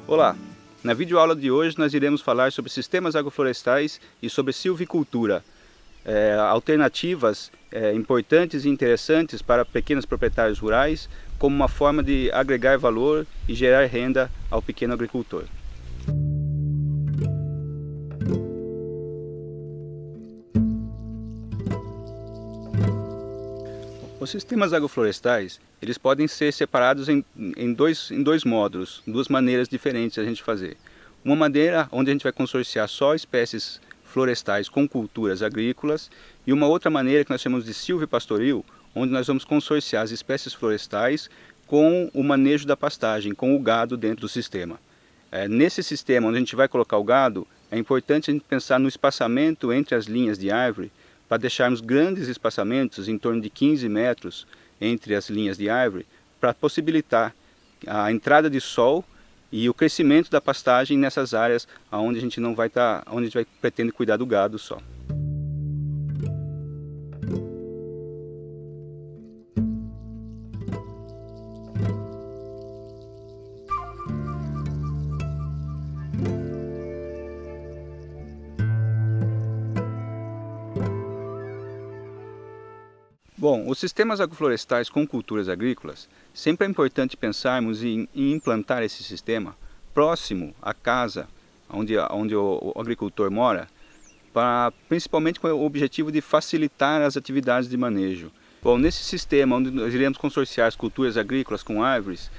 Olá! Na videoaula de hoje nós iremos falar sobre sistemas agroflorestais e sobre silvicultura, alternativas importantes e interessantes para pequenos proprietários rurais, como uma forma de agregar valor e gerar renda ao pequeno agricultor. Os sistemas agroflorestais, eles podem ser separados em dois módulos, duas maneiras diferentes de a gente fazer. Uma maneira onde a gente vai consorciar só espécies florestais com culturas agrícolas, e uma outra maneira que nós chamamos de silvipastoril, onde nós vamos consorciar as espécies florestais com o manejo da pastagem, com o gado dentro do sistema. Nesse sistema onde a gente vai colocar o gado, é importante a gente pensar no espaçamento entre as linhas de árvore, para deixarmos grandes espaçamentos, em torno de 15 metros, entre as linhas de árvore, para possibilitar a entrada de sol e o crescimento da pastagem nessas áreas onde a gente não vai estar, onde a gente vai pretender cuidar do gado só. Bom, os sistemas agroflorestais com culturas agrícolas, sempre é importante pensarmos em implantar esse sistema próximo à casa onde o agricultor mora, principalmente com o objetivo de facilitar as atividades de manejo. Bom, nesse sistema onde nós iremos consorciar as culturas agrícolas com árvores,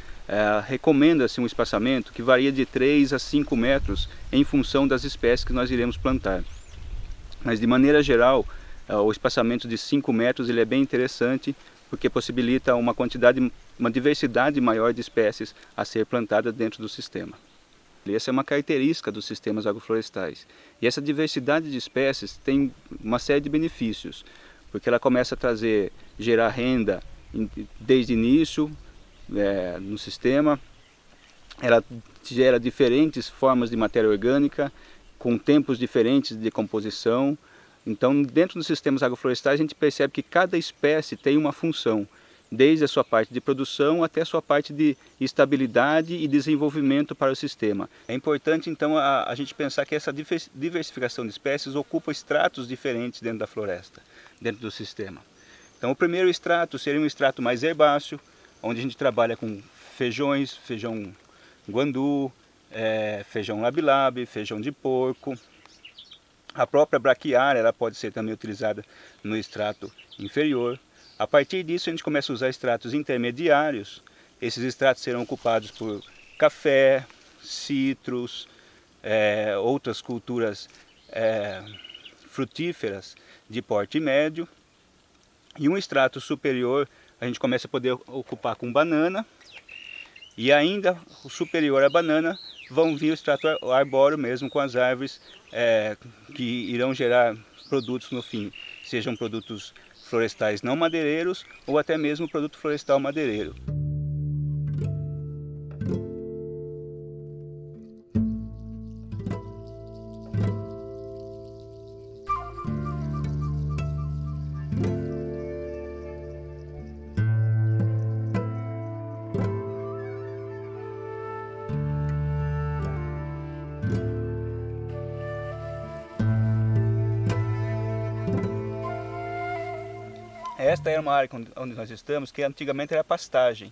recomenda-se um espaçamento que varia de 3 a 5 metros em função das espécies que nós iremos plantar. Mas de maneira geral, o espaçamento de 5 metros ele é bem interessante, porque possibilita uma diversidade maior de espécies a ser plantada dentro do sistema. E essa é uma característica dos sistemas agroflorestais. E essa diversidade de espécies tem uma série de benefícios, porque ela começa a gerar renda desde o início no sistema, ela gera diferentes formas de matéria orgânica, com tempos diferentes de decomposição. Então, dentro dos sistemas agroflorestais, a gente percebe que cada espécie tem uma função, desde a sua parte de produção até a sua parte de estabilidade e desenvolvimento para o sistema. É importante, então, a gente pensar que essa diversificação de espécies ocupa estratos diferentes dentro da floresta, dentro do sistema. Então, o primeiro estrato seria um estrato mais herbáceo, onde a gente trabalha com feijões, feijão guandu, feijão labi-labi, feijão de porco. A própria braquiária ela pode ser também utilizada no extrato inferior. A partir disso a gente começa a usar extratos intermediários. Esses extratos serão ocupados por café, citros, outras culturas frutíferas de porte médio. E um extrato superior a gente começa a poder ocupar com banana. E ainda o superior à banana vão vir o extrato arbóreo mesmo, com as árvores que irão gerar produtos no fim, sejam produtos florestais não madeireiros ou até mesmo produto florestal madeireiro. Esta era uma área onde nós estamos, que antigamente era pastagem.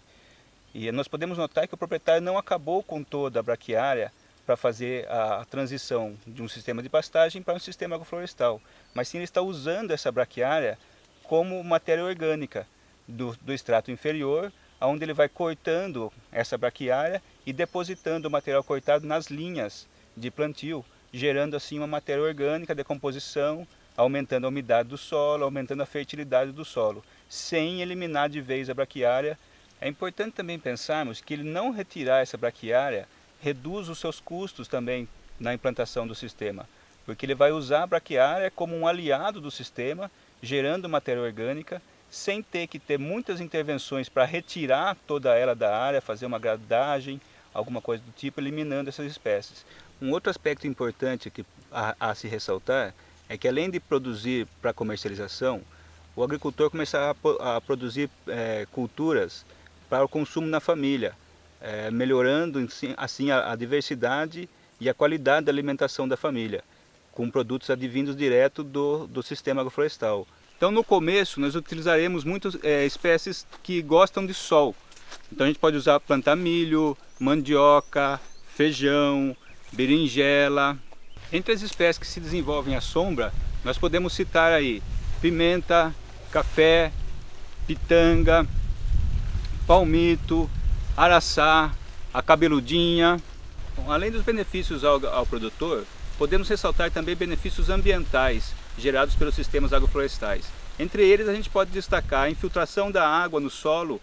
E nós podemos notar que o proprietário não acabou com toda a braquiária para fazer a transição de um sistema de pastagem para um sistema agroflorestal. Mas sim ele está usando essa braquiária como matéria orgânica do extrato inferior, onde ele vai cortando essa braquiária e depositando o material cortado nas linhas de plantio, gerando assim uma matéria orgânica, decomposição, aumentando a umidade do solo, aumentando a fertilidade do solo, sem eliminar de vez a braquiária. É importante também pensarmos que ele não retirar essa braquiária reduz os seus custos também na implantação do sistema, porque ele vai usar a braquiária como um aliado do sistema, gerando matéria orgânica, sem ter que ter muitas intervenções para retirar toda ela da área, fazer uma gradagem, alguma coisa do tipo, eliminando essas espécies. Um outro aspecto importante a se ressaltar é que, além de produzir para comercialização, o agricultor começa a produzir culturas para o consumo na família. melhorando assim a diversidade e a qualidade da alimentação da família, com produtos advindos direto do sistema agroflorestal. Então no começo nós utilizaremos muitas espécies que gostam de sol. Então a gente pode plantar milho, mandioca, feijão, berinjela. Entre as espécies que se desenvolvem à sombra, nós podemos citar aí pimenta, café, pitanga, palmito, araçá, a cabeludinha. Bom, além dos benefícios ao produtor, podemos ressaltar também benefícios ambientais gerados pelos sistemas agroflorestais. Entre eles a gente pode destacar a infiltração da água no solo,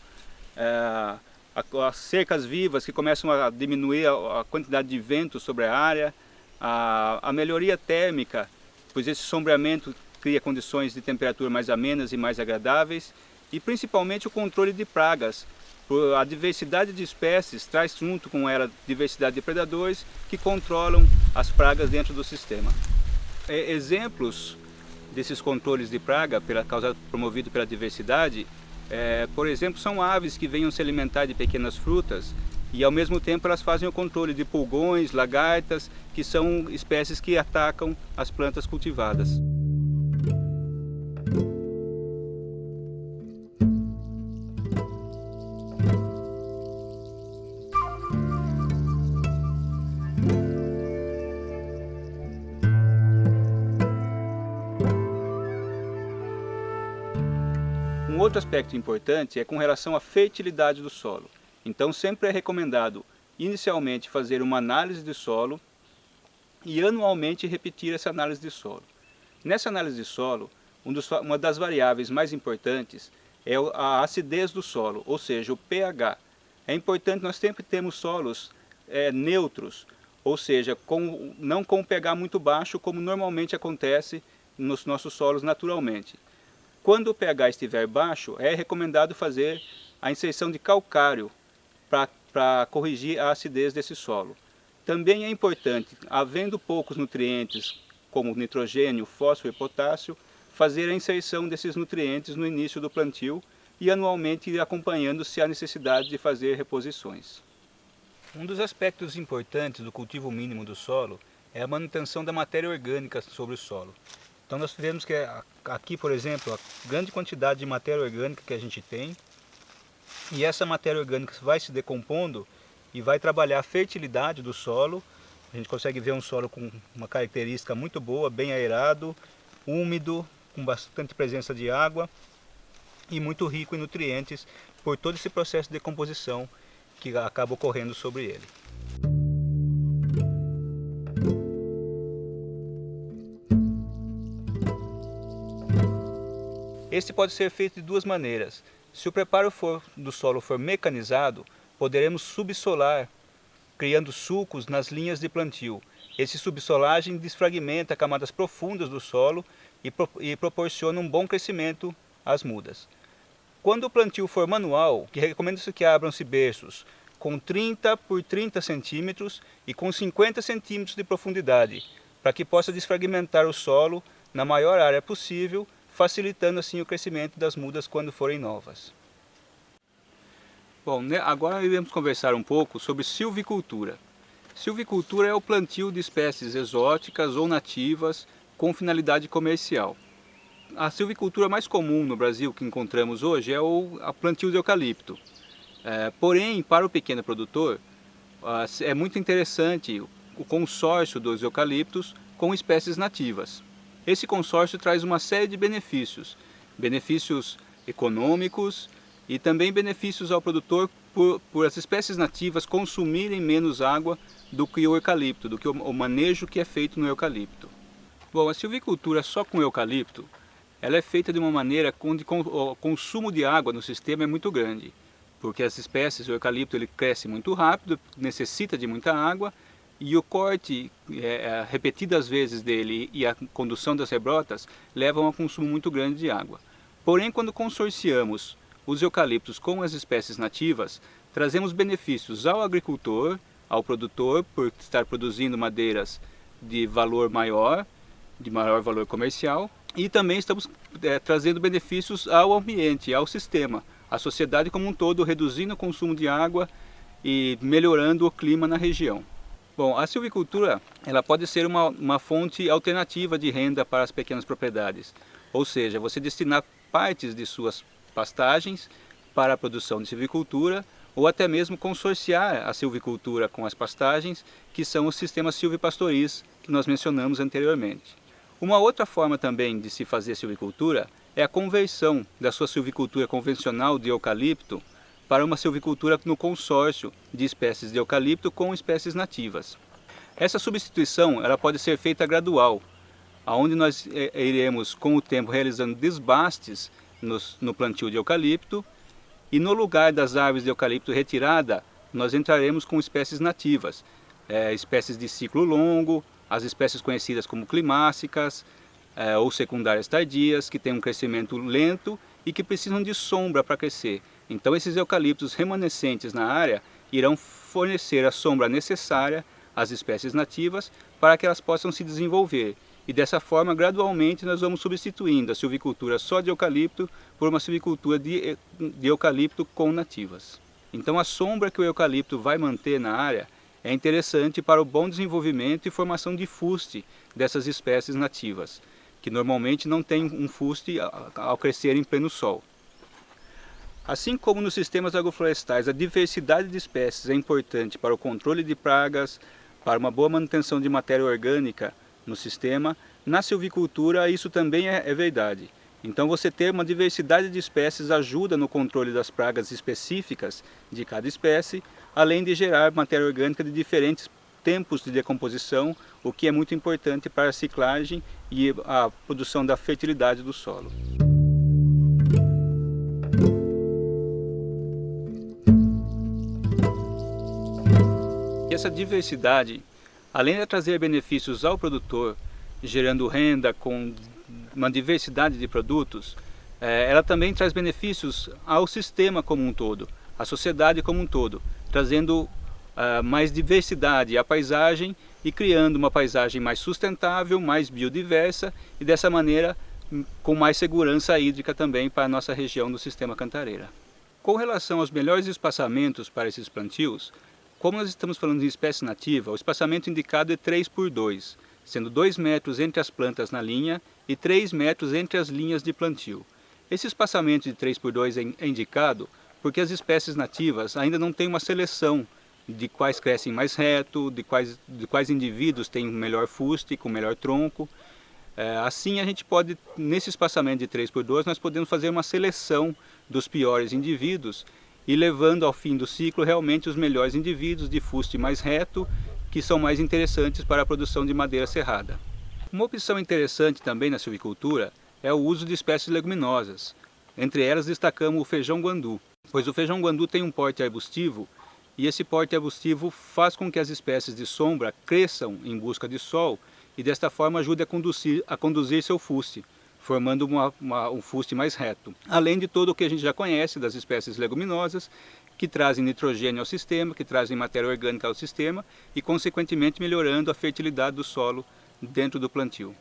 as cercas vivas que começam a diminuir a quantidade de vento sobre a área, a melhoria térmica, pois esse sombreamento cria condições de temperatura mais amenas e mais agradáveis, e principalmente o controle de pragas. A diversidade de espécies traz junto com ela diversidade de predadores que controlam as pragas dentro do sistema. Exemplos desses controles de praga promovido pela diversidade, por exemplo, são aves que venham se alimentar de pequenas frutas e ao mesmo tempo elas fazem o controle de pulgões, lagartas, que são espécies que atacam as plantas cultivadas. Um outro aspecto importante é com relação à fertilidade do solo. Então sempre é recomendado inicialmente fazer uma análise de solo e anualmente repetir essa análise de solo. Nessa análise de solo, uma das variáveis mais importantes é a acidez do solo, ou seja, o pH. É importante nós sempre termos solos neutros, ou seja, não com um pH muito baixo, como normalmente acontece nos nossos solos naturalmente. Quando o pH estiver baixo, é recomendado fazer a inserção de calcário para corrigir a acidez desse solo. Também é importante, havendo poucos nutrientes, como nitrogênio, fósforo e potássio, fazer a inserção desses nutrientes no início do plantio e anualmente ir acompanhando se há necessidade de fazer reposições. Um dos aspectos importantes do cultivo mínimo do solo é a manutenção da matéria orgânica sobre o solo. Então nós vemos que aqui, por exemplo, a grande quantidade de matéria orgânica que a gente tem, e essa matéria orgânica vai se decompondo e vai trabalhar a fertilidade do solo. A gente consegue ver um solo com uma característica muito boa, bem aerado, úmido, com bastante presença de água e muito rico em nutrientes por todo esse processo de decomposição que acaba ocorrendo sobre ele. Este pode ser feito de duas maneiras. Se o preparo do solo for mecanizado, poderemos subsolar, criando sulcos nas linhas de plantio. Esse subsolagem desfragmenta camadas profundas do solo e proporciona um bom crescimento às mudas. Quando o plantio for manual, recomenda-se que abram-se berços com 30 por 30 centímetros e com 50 centímetros de profundidade, para que possa desfragmentar o solo na maior área possível, facilitando assim o crescimento das mudas quando forem novas. Bom, agora iremos conversar um pouco sobre silvicultura. Silvicultura é o plantio de espécies exóticas ou nativas com finalidade comercial. A silvicultura mais comum no Brasil que encontramos hoje é o plantio de eucalipto. Porém, para o pequeno produtor, é muito interessante o consórcio dos eucaliptos com espécies nativas. Esse consórcio traz uma série de benefícios, benefícios econômicos e também benefícios ao produtor por as espécies nativas consumirem menos água do que o eucalipto, do que o manejo que é feito no eucalipto. Bom, a silvicultura só com eucalipto, ela é feita de uma maneira onde o consumo de água no sistema é muito grande, porque as espécies, o eucalipto ele cresce muito rápido, necessita de muita água, e o corte repetidas vezes dele e a condução das rebrotas levam a um consumo muito grande de água. Porém, quando consorciamos os eucaliptos com as espécies nativas, trazemos benefícios ao agricultor, ao produtor, por estar produzindo madeiras de valor maior, de maior valor comercial, e também estamos trazendo benefícios ao ambiente, ao sistema, à sociedade como um todo, reduzindo o consumo de água e melhorando o clima na região. Bom, a silvicultura ela pode ser uma fonte alternativa de renda para as pequenas propriedades, ou seja, você destinar partes de suas pastagens para a produção de silvicultura ou até mesmo consorciar a silvicultura com as pastagens, que são os sistemas silvipastoris que nós mencionamos anteriormente. Uma outra forma também de se fazer silvicultura é a conversão da sua silvicultura convencional de eucalipto para uma silvicultura no consórcio de espécies de eucalipto com espécies nativas. Essa substituição ela pode ser feita gradual, onde nós iremos com o tempo realizando desbastes no plantio de eucalipto, e no lugar das árvores de eucalipto retirada, nós entraremos com espécies nativas, espécies de ciclo longo, as espécies conhecidas como climácicas ou secundárias tardias, que têm um crescimento lento e que precisam de sombra para crescer. Então esses eucaliptos remanescentes na área irão fornecer a sombra necessária às espécies nativas para que elas possam se desenvolver. E dessa forma, gradualmente, nós vamos substituindo a silvicultura só de eucalipto por uma silvicultura de eucalipto com nativas. Então a sombra que o eucalipto vai manter na área é interessante para o bom desenvolvimento e formação de fuste dessas espécies nativas, que normalmente não têm um fuste ao crescer em pleno sol. Assim como nos sistemas agroflorestais a diversidade de espécies é importante para o controle de pragas, para uma boa manutenção de matéria orgânica no sistema, na silvicultura isso também é verdade. Então você ter uma diversidade de espécies ajuda no controle das pragas específicas de cada espécie, além de gerar matéria orgânica de diferentes tempos de decomposição, o que é muito importante para a ciclagem e a produção da fertilidade do solo. Essa diversidade, além de trazer benefícios ao produtor, gerando renda com uma diversidade de produtos, ela também traz benefícios ao sistema como um todo, à sociedade como um todo, trazendo mais diversidade à paisagem e criando uma paisagem mais sustentável, mais biodiversa e dessa maneira com mais segurança hídrica também para a nossa região do Sistema Cantareira. Com relação aos melhores espaçamentos para esses plantios, como nós estamos falando de espécie nativa, o espaçamento indicado é 3 por 2, sendo 2 metros entre as plantas na linha e 3 metros entre as linhas de plantio. Esse espaçamento de 3 por 2 é indicado porque as espécies nativas ainda não têm uma seleção de quais crescem mais reto, de quais indivíduos têm melhor fuste, com melhor tronco. Assim a gente pode, nesse espaçamento de 3 por 2, nós podemos fazer uma seleção dos piores indivíduos e levando ao fim do ciclo realmente os melhores indivíduos de fuste mais reto, que são mais interessantes para a produção de madeira serrada. Uma opção interessante também na silvicultura é o uso de espécies leguminosas. Entre elas destacamos o feijão guandu, pois o feijão guandu tem um porte arbustivo e esse porte arbustivo faz com que as espécies de sombra cresçam em busca de sol e desta forma ajude a conduzir seu fuste, formando um fuste mais reto. Além de todo o que a gente já conhece das espécies leguminosas, que trazem nitrogênio ao sistema, que trazem matéria orgânica ao sistema e, consequentemente, melhorando a fertilidade do solo dentro do plantio.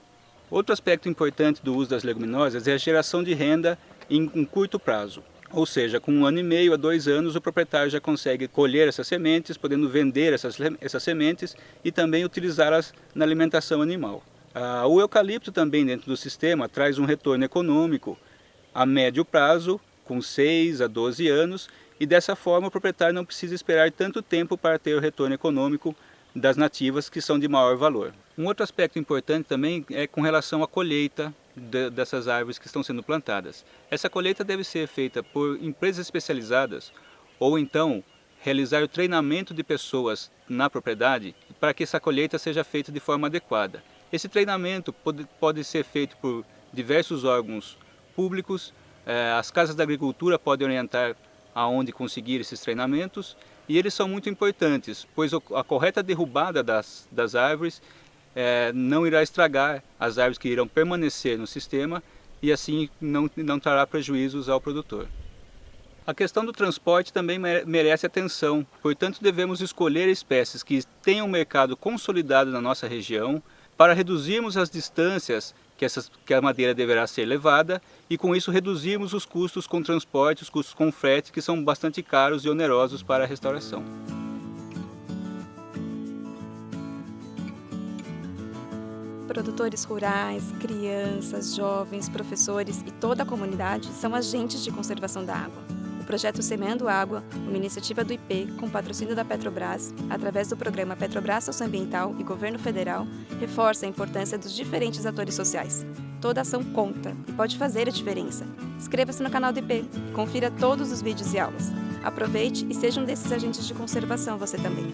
Outro aspecto importante do uso das leguminosas é a geração de renda em curto prazo. Ou seja, com 1 ano e meio a 2 anos, o proprietário já consegue colher essas sementes, podendo vender essas sementes e também utilizá-las na alimentação animal. O eucalipto também dentro do sistema traz um retorno econômico a médio prazo, com 6 a 12 anos, e dessa forma o proprietário não precisa esperar tanto tempo para ter o retorno econômico das nativas, que são de maior valor. Um outro aspecto importante também é com relação à colheita dessas árvores que estão sendo plantadas. Essa colheita deve ser feita por empresas especializadas ou então realizar o treinamento de pessoas na propriedade para que essa colheita seja feita de forma adequada. Esse treinamento pode ser feito por diversos órgãos públicos, as casas da agricultura podem orientar aonde conseguir esses treinamentos e eles são muito importantes, pois a correta derrubada das árvores não irá estragar as árvores que irão permanecer no sistema e assim não trará prejuízos ao produtor. A questão do transporte também merece atenção, portanto devemos escolher espécies que tenham um mercado consolidado na nossa região, para reduzirmos as distâncias que a madeira deverá ser levada e com isso reduzirmos os custos com transporte, os custos com frete, que são bastante caros e onerosos para a restauração. Produtores rurais, crianças, jovens, professores e toda a comunidade são agentes de conservação da água. O projeto Semeando Água, uma iniciativa do IP com patrocínio da Petrobras, através do programa Petrobras Socioambiental e Governo Federal, reforça a importância dos diferentes atores sociais. Toda ação conta e pode fazer a diferença. Inscreva-se no canal do IP, confira todos os vídeos e aulas. Aproveite e seja um desses agentes de conservação você também.